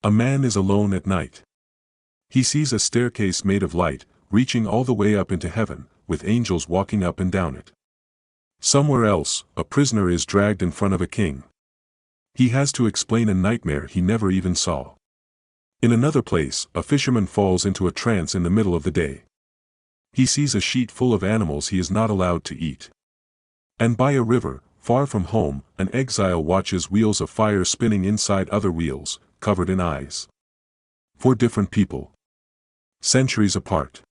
A man is alone at night. He sees a staircase made of light, reaching all the way up into heaven, with angels walking up and down it. Somewhere else, a prisoner is dragged in front of a king. He has to explain a nightmare he never even saw. In another place, a fisherman falls into a trance in the middle of the day. He sees a sheet full of animals he is not allowed to eat. And by a river, far from home, an exile watches wheels of fire spinning inside other wheels, covered in eyes. 4 different people. Centuries apart.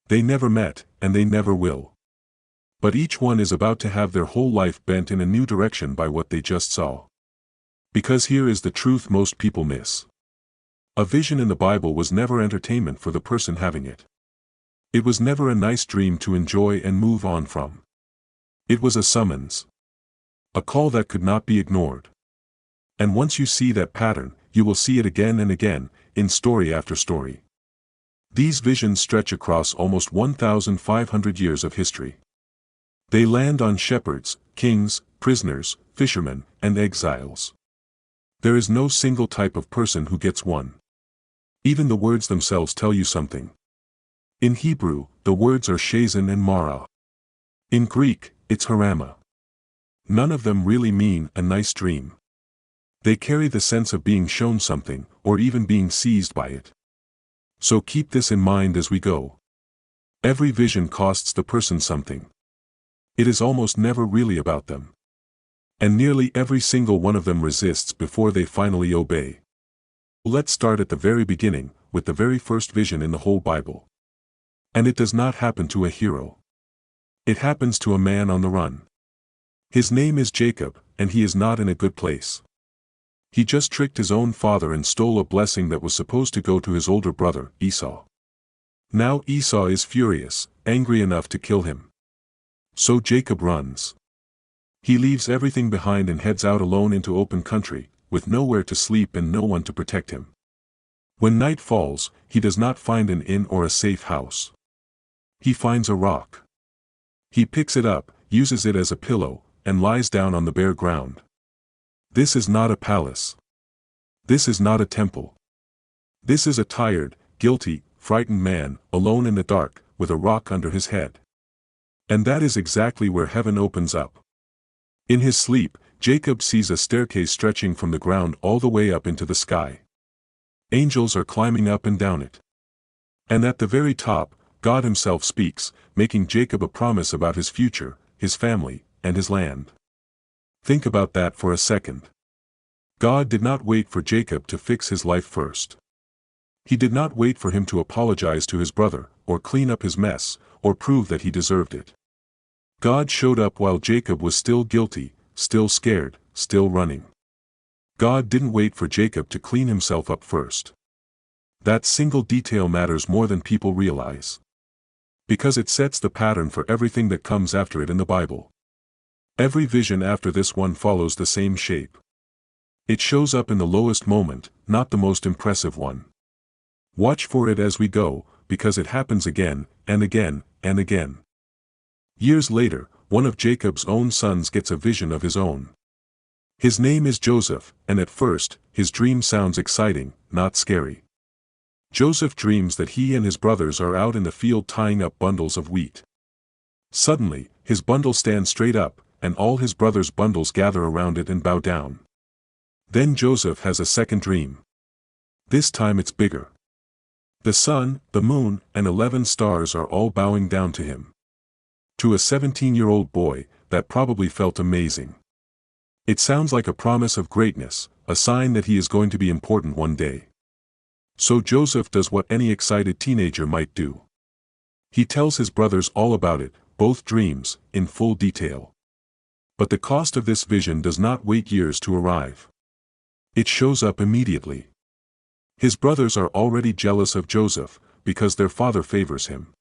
They never met, and they never will. But each one is about to have their whole life bent in a new direction by what they just saw. Because here is the truth most people miss. A vision in the Bible was never entertainment for the person having it. It was never a nice dream to enjoy and move on from. It was a summons. A call that could not be ignored. And once you see that pattern, you will see it again and again, in story after story. These visions stretch across almost 1,500 years of history. They land on shepherds, kings, prisoners, fishermen, and exiles. There is no single type of person who gets one. Even the words themselves tell you something. In Hebrew, the words are shazan and mara. In Greek, it's harama. None of them really mean a nice dream. They carry the sense of being shown something, or even being seized by it. So keep this in mind as we go. Every vision costs the person something. It is almost never really about them. And nearly every single one of them resists before they finally obey. Let's start at the very beginning, with the very first vision in the whole Bible. And it does not happen to a hero. It happens to a man on the run. His name is Jacob, and he is not in a good place. He just tricked his own father and stole a blessing that was supposed to go to his older brother, Esau. Now Esau is furious, angry enough to kill him. So Jacob runs. He leaves everything behind and heads out alone into open country, with nowhere to sleep and no one to protect him. When night falls, he does not find an inn or a safe house. He finds a rock. He picks it up, uses it as a pillow, and lies down on the bare ground. This is not a palace. This is not a temple. This is a tired, guilty, frightened man, alone in the dark, with a rock under his head. And that is exactly where heaven opens up. In his sleep, Jacob sees a staircase stretching from the ground all the way up into the sky. Angels are climbing up and down it. And at the very top, God himself speaks, making Jacob a promise about his future, his family, and his land. Think about that for a second. God did not wait for Jacob to fix his life first. He did not wait for him to apologize to his brother, or clean up his mess, or prove that he deserved it. God showed up while Jacob was still guilty, still scared, still running. God didn't wait for Jacob to clean himself up first. That single detail matters more than people realize. Because it sets the pattern for everything that comes after it in the Bible. Every vision after this one follows the same shape. It shows up in the lowest moment, not the most impressive one. Watch for it as we go, because it happens again, and again, and again. Years later, one of Jacob's own sons gets a vision of his own. His name is Joseph, and at first, his dream sounds exciting, not scary. Joseph dreams that he and his brothers are out in the field tying up bundles of wheat. Suddenly, his bundle stands straight up, and all his brothers' bundles gather around it and bow down. Then Joseph has a second dream. This time it's bigger. The sun, the moon, and 11 stars are all bowing down to him. To a 17-year-old boy, that probably felt amazing. It sounds like a promise of greatness, a sign that he is going to be important one day. So Joseph does what any excited teenager might do. He tells his brothers all about it, both dreams, in full detail. But the cost of this vision does not wait years to arrive. It shows up immediately. His brothers are already jealous of Joseph, because their father favors him.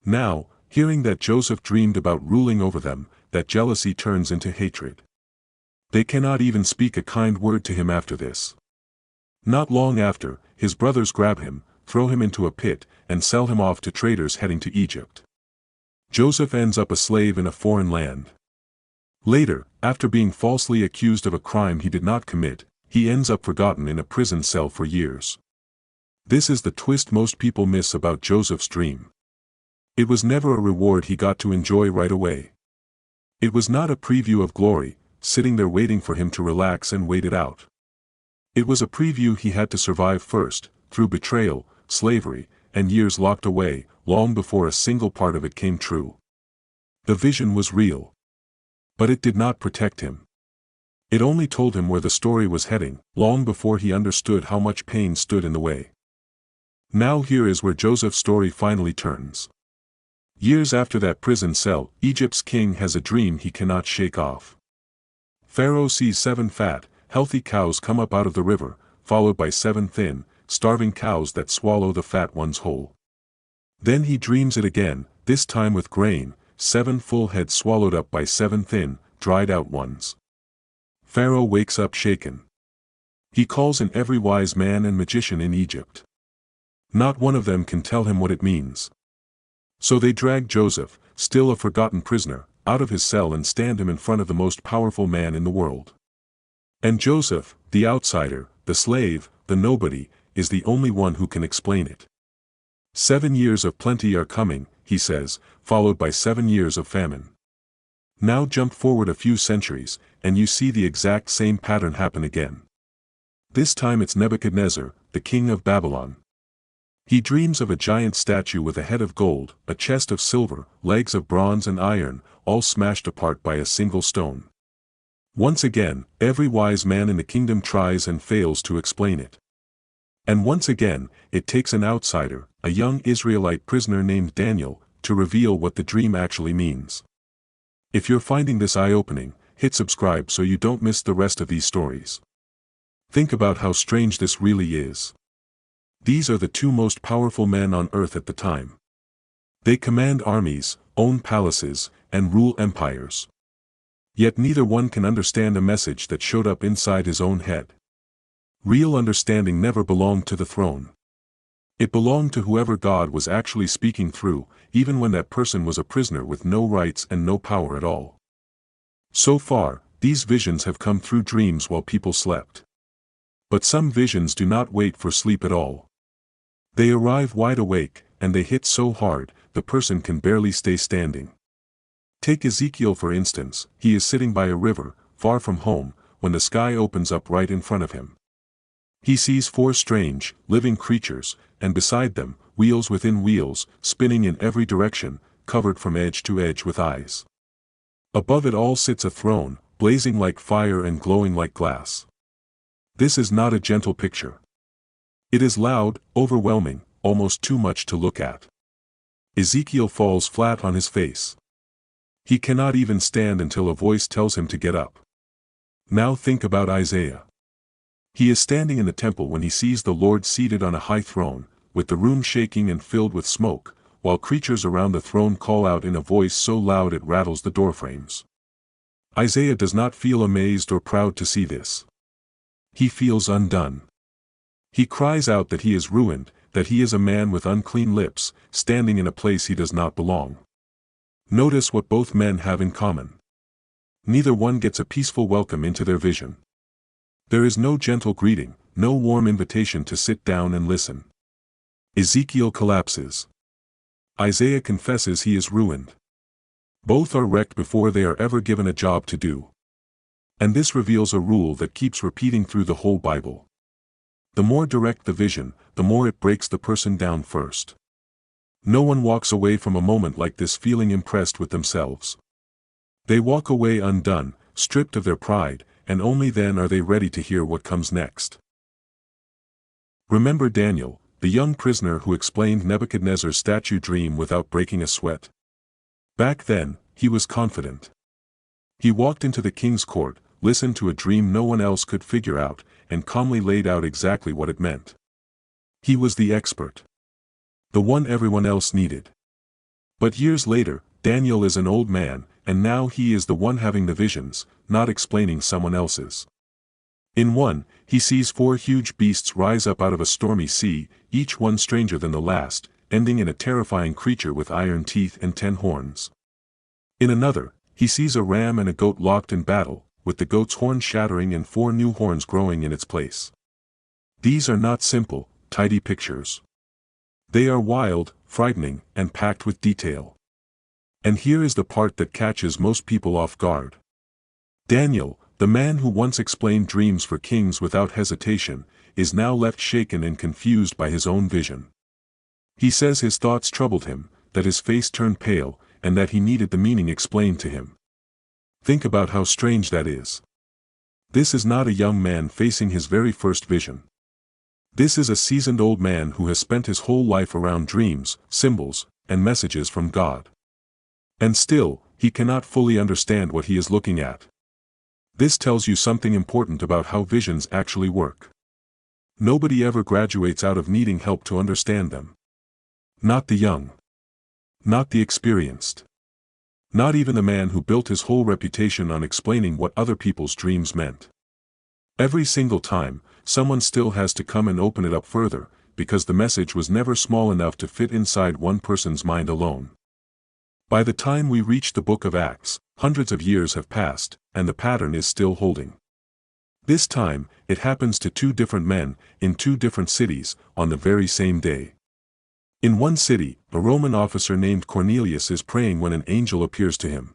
Now, hearing that Joseph dreamed about ruling over them, that jealousy turns into hatred. They cannot even speak a kind word to him after this. Not long after, his brothers grab him, throw him into a pit, and sell him off to traders heading to Egypt. Joseph ends up a slave in a foreign land. Later, after being falsely accused of a crime he did not commit, he ends up forgotten in a prison cell for years. This is the twist most people miss about Joseph's dream. It was never a reward he got to enjoy right away. It was not a preview of glory, sitting there waiting for him to relax and wait it out. It was a preview he had to survive first, through betrayal, slavery, and years locked away, long before a single part of it came true. The vision was real. But it did not protect him. It only told him where the story was heading, long before he understood how much pain stood in the way. Now here is where Joseph's story finally turns. Years after that prison cell, Egypt's king has a dream he cannot shake off. Pharaoh sees 7 fat, healthy cows come up out of the river, followed by 7 thin, starving cows that swallow the fat ones whole. Then he dreams it again, this time with grain, 7 full heads swallowed up by 7 thin, dried out ones. Pharaoh wakes up shaken. He calls in every wise man and magician in Egypt. Not one of them can tell him what it means. So they drag Joseph, still a forgotten prisoner, out of his cell and stand him in front of the most powerful man in the world. And Joseph, the outsider, the slave, the nobody, is the only one who can explain it. 7 years of plenty are coming, he says, followed by 7 years of famine. Now jump forward a few centuries, and you see the exact same pattern happen again. This time it's Nebuchadnezzar, the king of Babylon. He dreams of a giant statue with a head of gold, a chest of silver, legs of bronze and iron, all smashed apart by a single stone. Once again, every wise man in the kingdom tries and fails to explain it. And once again, it takes an outsider, a young Israelite prisoner named Daniel, to reveal what the dream actually means. If you're finding this eye-opening, hit subscribe so you don't miss the rest of these stories. Think about how strange this really is. These are the 2 most powerful men on earth at the time. They command armies, own palaces, and rule empires. Yet neither one can understand a message that showed up inside his own head. Real understanding never belonged to the throne. It belonged to whoever God was actually speaking through, even when that person was a prisoner with no rights and no power at all. So far, these visions have come through dreams while people slept. But some visions do not wait for sleep at all. They arrive wide awake, and they hit so hard, the person can barely stay standing. Take Ezekiel for instance. He is sitting by a river, far from home, when the sky opens up right in front of him. He sees 4 strange, living creatures, and beside them, wheels within wheels, spinning in every direction, covered from edge to edge with eyes. Above it all sits a throne, blazing like fire and glowing like glass. This is not a gentle picture. It is loud, overwhelming, almost too much to look at. Ezekiel falls flat on his face. He cannot even stand until a voice tells him to get up. Now think about Isaiah. He is standing in the temple when he sees the Lord seated on a high throne, with the room shaking and filled with smoke, while creatures around the throne call out in a voice so loud it rattles the doorframes. Isaiah does not feel amazed or proud to see this. He feels undone. He cries out that he is ruined, that he is a man with unclean lips, standing in a place he does not belong. Notice what both men have in common. Neither one gets a peaceful welcome into their vision. There is no gentle greeting, no warm invitation to sit down and listen. Ezekiel collapses. Isaiah confesses he is ruined. Both are wrecked before they are ever given a job to do. And this reveals a rule that keeps repeating through the whole Bible. The more direct the vision, the more it breaks the person down first. No one walks away from a moment like this feeling impressed with themselves. They walk away undone, stripped of their pride, and only then are they ready to hear what comes next. Remember Daniel, the young prisoner who explained Nebuchadnezzar's statue dream without breaking a sweat? Back then, he was confident. He walked into the king's court, listened to a dream no one else could figure out, and calmly laid out exactly what it meant. He was the expert. The one everyone else needed. But years later, Daniel is an old man, and now he is the one having the visions, not explaining someone else's. In one, he sees 4 huge beasts rise up out of a stormy sea, each one stranger than the last, ending in a terrifying creature with iron teeth and 10 horns. In another, he sees a ram and a goat locked in battle, with the goat's horn shattering and 4 new horns growing in its place. These are not simple, tidy pictures. They are wild, frightening, and packed with detail. And here is the part that catches most people off guard. Daniel, the man who once explained dreams for kings without hesitation, is now left shaken and confused by his own vision. He says his thoughts troubled him, that his face turned pale, and that he needed the meaning explained to him. Think about how strange that is. This is not a young man facing his very first vision. This is a seasoned old man who has spent his whole life around dreams, symbols, and messages from God. And still, he cannot fully understand what he is looking at. This tells you something important about how visions actually work. Nobody ever graduates out of needing help to understand them. Not the young. Not the experienced. Not even the man who built his whole reputation on explaining what other people's dreams meant. Every single time, someone still has to come and open it up further, because the message was never small enough to fit inside one person's mind alone. By the time we reach the book of Acts, hundreds of years have passed, and the pattern is still holding. This time, it happens to 2 different men, in 2 different cities, on the very same day. In one city, a Roman officer named Cornelius is praying when an angel appears to him.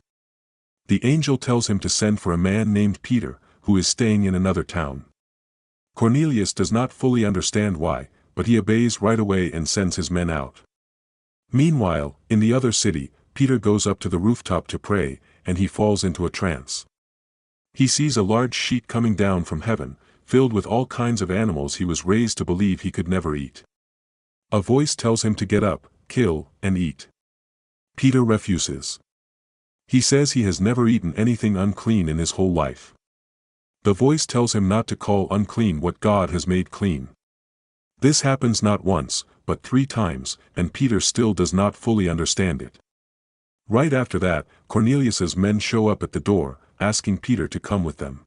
The angel tells him to send for a man named Peter, who is staying in another town. Cornelius does not fully understand why, but he obeys right away and sends his men out. Meanwhile, in the other city, Peter goes up to the rooftop to pray, and he falls into a trance. He sees a large sheet coming down from heaven, filled with all kinds of animals he was raised to believe he could never eat. A voice tells him to get up, kill, and eat. Peter refuses. He says he has never eaten anything unclean in his whole life. The voice tells him not to call unclean what God has made clean. This happens not once, but 3 times, and Peter still does not fully understand it. Right after that, Cornelius's men show up at the door, asking Peter to come with them.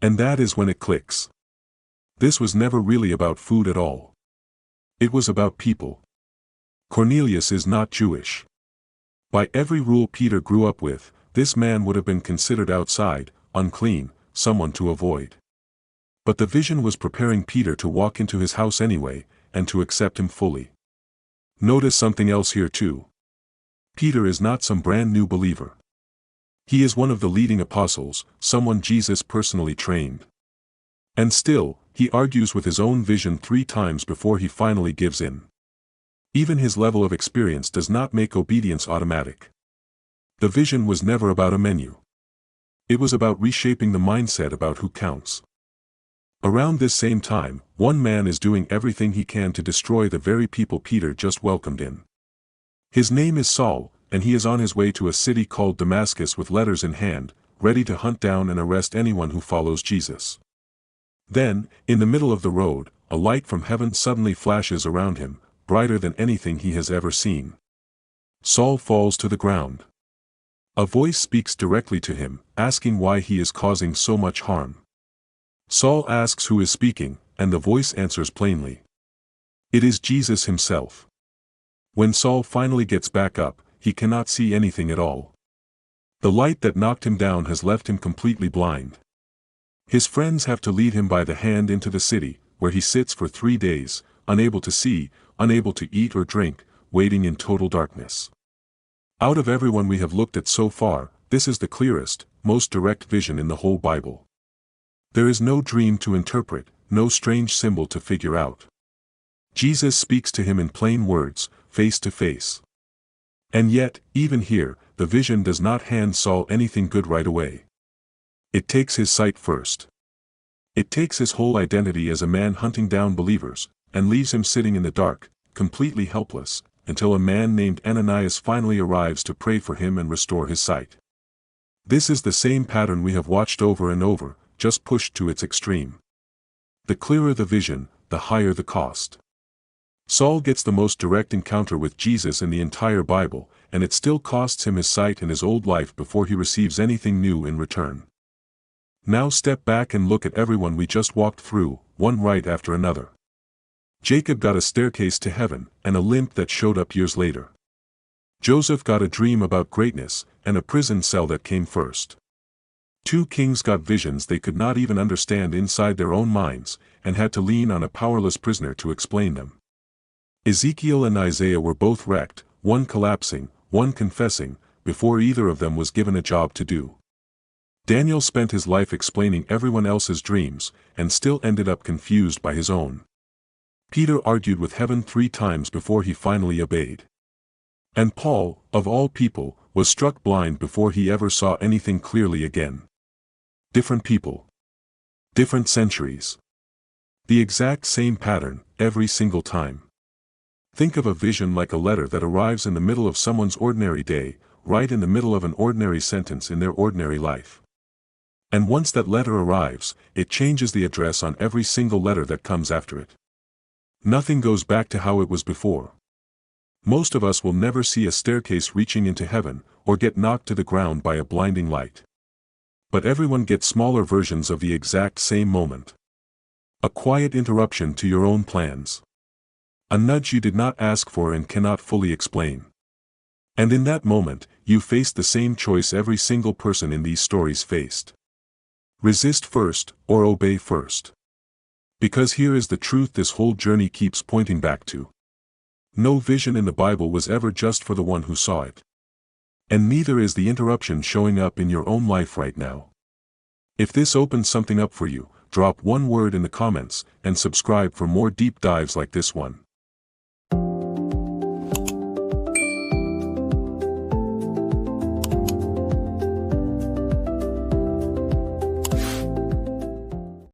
And that is when it clicks. This was never really about food at all. It was about people. Cornelius is not Jewish. By every rule Peter grew up with, this man would have been considered outside, unclean, someone to avoid. But the vision was preparing Peter to walk into his house anyway, and to accept him fully. Notice something else here too. Peter is not some brand new believer. He is one of the leading apostles, someone Jesus personally trained. And still, he argues with his own vision 3 times before he finally gives in. Even his level of experience does not make obedience automatic. The vision was never about a menu. It was about reshaping the mindset about who counts. Around this same time, one man is doing everything he can to destroy the very people Peter just welcomed in. His name is Saul, and he is on his way to a city called Damascus with letters in hand, ready to hunt down and arrest anyone who follows Jesus. Then, in the middle of the road, a light from heaven suddenly flashes around him, brighter than anything he has ever seen. Saul falls to the ground. A voice speaks directly to him, asking why he is causing so much harm. Saul asks who is speaking, and the voice answers plainly. It is Jesus himself. When Saul finally gets back up, he cannot see anything at all. The light that knocked him down has left him completely blind. His friends have to lead him by the hand into the city, where he sits for 3 days, unable to see, unable to eat or drink, waiting in total darkness. Out of everyone we have looked at so far, this is the clearest, most direct vision in the whole Bible. There is no dream to interpret, no strange symbol to figure out. Jesus speaks to him in plain words, face to face. And yet, even here, the vision does not hand Saul anything good right away. It takes his sight first. It takes his whole identity as a man hunting down believers, and leaves him sitting in the dark, completely helpless, until a man named Ananias finally arrives to pray for him and restore his sight. This is the same pattern we have watched over and over, just pushed to its extreme. The clearer the vision, the higher the cost. Saul gets the most direct encounter with Jesus in the entire Bible, and it still costs him his sight and his old life before he receives anything new in return. Now step back and look at everyone we just walked through, one right after another. Jacob got a staircase to heaven, and a limp that showed up years later. Joseph got a dream about greatness, and a prison cell that came first. Two kings got visions they could not even understand inside their own minds, and had to lean on a powerless prisoner to explain them. Ezekiel and Isaiah were both wrecked, one collapsing, one confessing, before either of them was given a job to do. Daniel spent his life explaining everyone else's dreams, and still ended up confused by his own. Peter argued with heaven 3 times before he finally obeyed. And Paul, of all people, was struck blind before he ever saw anything clearly again. Different people. Different centuries. The exact same pattern, every single time. Think of a vision like a letter that arrives in the middle of someone's ordinary day, right in the middle of an ordinary sentence in their ordinary life. And once that letter arrives, it changes the address on every single letter that comes after it. Nothing goes back to how it was before. Most of us will never see a staircase reaching into heaven, or get knocked to the ground by a blinding light. But everyone gets smaller versions of the exact same moment. A quiet interruption to your own plans. A nudge you did not ask for and cannot fully explain. And in that moment, you faced the same choice every single person in these stories faced. Resist first, or obey first. Because here is the truth this whole journey keeps pointing back to. No vision in the Bible was ever just for the one who saw it. And neither is the interruption showing up in your own life right now. If this opens something up for you, drop one word in the comments, and subscribe for more deep dives like this one.